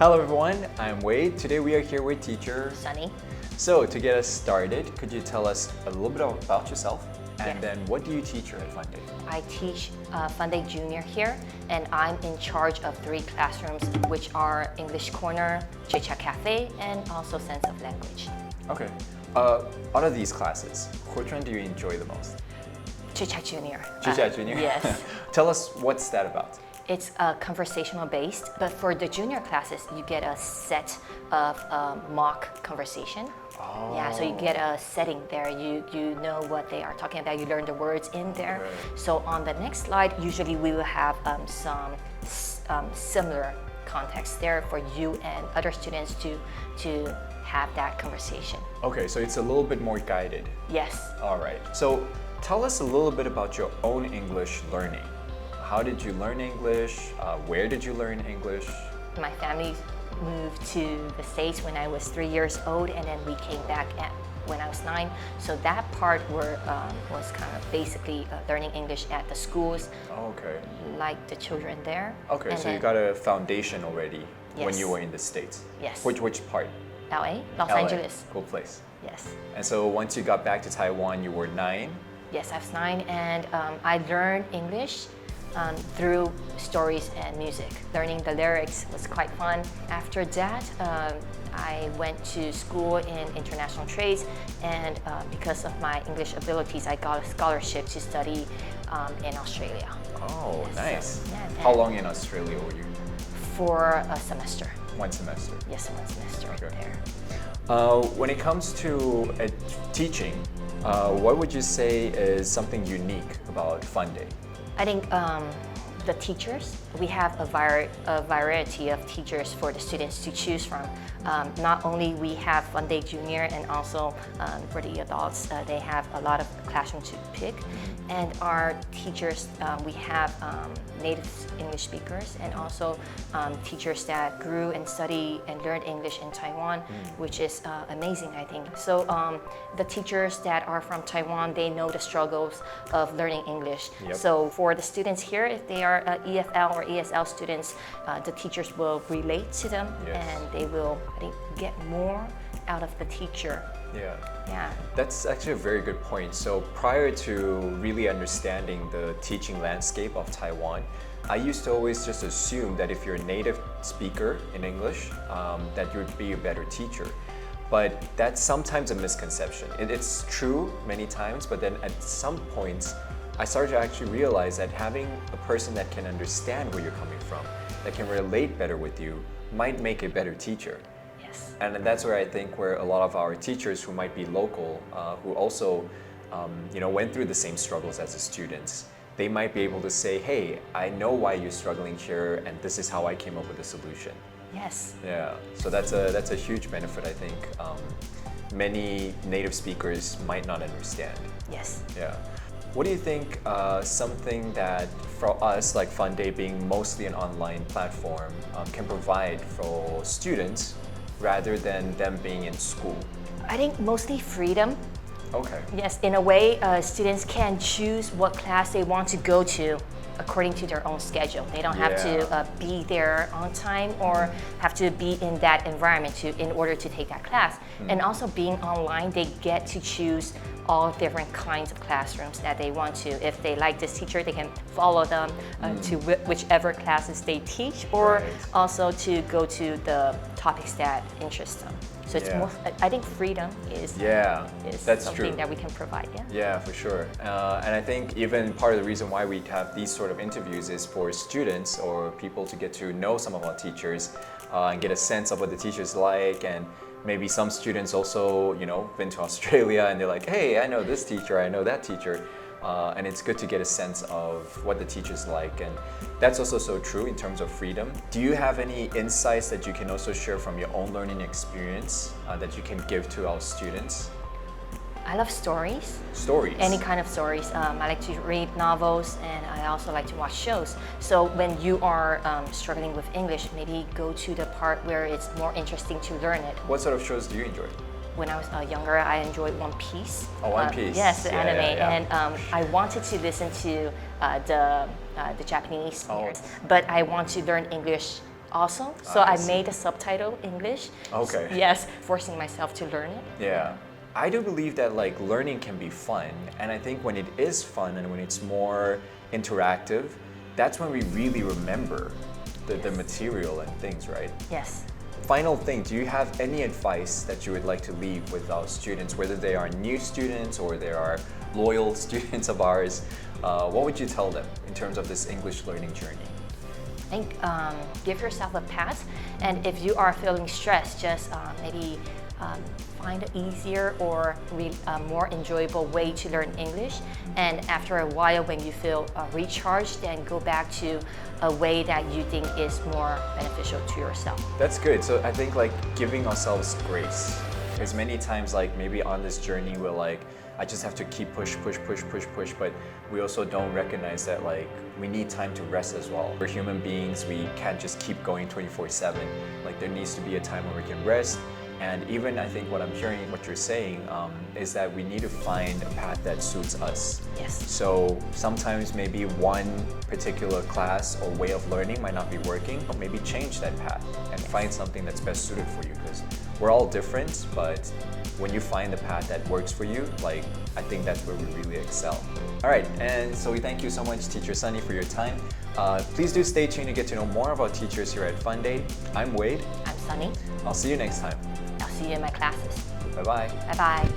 Hello everyone, I'm Wade. Today we are here with teacher Sunny. So to get us started, could you tell us a little bit about yourself? And Yes. then what do you teach here at Funday? I teach Funday Junior here, and I'm in charge of 3 classrooms, which are English Corner, Chit Chat Cafe, and also Sense of Language. Okay. Out of these classes, which one do you enjoy the most? Chit Chat Junior. Chit Chat Junior? Yes. Tell us, what's that about? It's conversational based, but for the junior classes, you get a set of mock conversation. Oh. Yeah, so you get a setting there. You know what they are talking about. You learn the words in there. Right. So on the next slide, usually we will have some similar context there for you and other students to have that conversation. Okay, so it's a little bit more guided. Yes. All right. So tell us a little bit about your own English learning. How did you learn English? Where did you learn English? My family moved to the States when I was 3 years old, and then we came back when I was 9. So that part was kind of basically learning English at the schools, Okay. like the children there. Okay, And so you then got a foundation already when Yes. you were in the States. Yes. Which part? LA, Los LA. Angeles. Cool place. Yes. And so once you got back to Taiwan, you were 9. Yes, I was 9, and I learned English through stories and music. Learning the lyrics was quite fun. After that, I went to school in international trades, and because of my English abilities, I got a scholarship to study in Australia. Oh, nice. So, yeah, How long in Australia were you? For a semester. 1 semester. Yes, 1 semester Okay. there. When it comes to teaching, what would you say is something unique about Funday? I think the teachers, we have a variety of teachers for the students to choose from. Not only we have Funday Junior, and also for the adults, they have a lot of classrooms to pick. And our teachers, we have native English speakers, and also teachers that grew and studied and learned English in Taiwan, which is amazing, I think. So the teachers that are from Taiwan, they know the struggles of learning English. Yep. So for the students here, if they are EFL or ESL students, the teachers will relate to them, Yes. and they will, I think, get more out of the teacher. Yeah. Yeah. That's actually a very good point. So prior to really understanding the teaching landscape of Taiwan, I used to always just assume that if you're a native speaker in English, that you'd be a better teacher. But that's sometimes a misconception. It's true many times, but then at some points, I started to actually realize that having a person that can understand where you're coming from, that can relate better with you, might make a better teacher. Yes. And that's where I think where a lot of our teachers who might be local, who also went through the same struggles as the students, they might be able to say, hey, I know why you're struggling here, and this is how I came up with a solution. Yes. Yeah, so that's a huge benefit, I think. Many native speakers might not understand. Yes. Yeah. What do you think something that for us, like Funday being mostly an online platform, can provide for students rather than them being in school? I think mostly freedom. Okay. Yes, in a way, students can choose what class they want to go to according to their own schedule. They don't have to be there on time or have to be in that environment in order to take that class. And also being online, they get to choose all different kinds of classrooms that they want to. If they like this teacher, they can follow them to whichever classes they teach, or Right. also to go to the topics that interest them. So it's more, I think freedom is that's something true. that we can provide. Yeah. Yeah, for sure. And I think even part of the reason why we have these sort of interviews is for students or people to get to know some of our teachers and get a sense of what the teacher's like. And maybe some students also, been to Australia and they're like, hey, I know this teacher, I know that teacher. And it's good to get a sense of what the teacher's like. And that's also so true in terms of freedom. Do you have any insights that you can also share from your own learning experience that you can give to our students? I love stories. Stories? Any kind of stories. I like to read novels, and I also like to watch shows. So when you are struggling with English, maybe go to the part where it's more interesting to learn it. What sort of shows do you enjoy? When I was younger, I enjoyed One Piece. Oh, One Piece. Yes, the anime. Yeah. And I wanted to listen to the Japanese Oh. speakers, but I want to learn English also. So I see. made the subtitle English. Okay. Yes, forcing myself to learn it. Yeah. I do believe that like learning can be fun, and I think when it is fun and when it's more interactive, that's when we really remember the material and things, right? Yes. Final thing, do you have any advice that you would like to leave with our students, whether they are new students or they are loyal students of ours? What would you tell them in terms of this English learning journey? I think give yourself a pass, and if you are feeling stressed, just maybe find an easier or more enjoyable way to learn English. And after a while, when you feel recharged, then go back to a way that you think is more beneficial to yourself. That's good. So I think like giving ourselves grace. Because many times like maybe on this journey we're like, I just have to keep push, but we also don't recognize that like we need time to rest as well. We're human beings, we can't just keep going 24/7. Like there needs to be a time where we can rest. And even I think what I'm hearing, what you're saying, is that we need to find a path that suits us. Yes. So sometimes maybe one particular class or way of learning might not be working, but maybe change that path and find something that's best suited for you, because we're all different, but when you find the path that works for you, like I think that's where we really excel. All right, and so we thank you so much, Teacher Sunny, for your time. Please do stay tuned to get to know more of our teachers here at Funday. I'm Wade. I'm Sunny. I'll see you next time. I'll see you in my classes. Bye-bye. Bye-bye.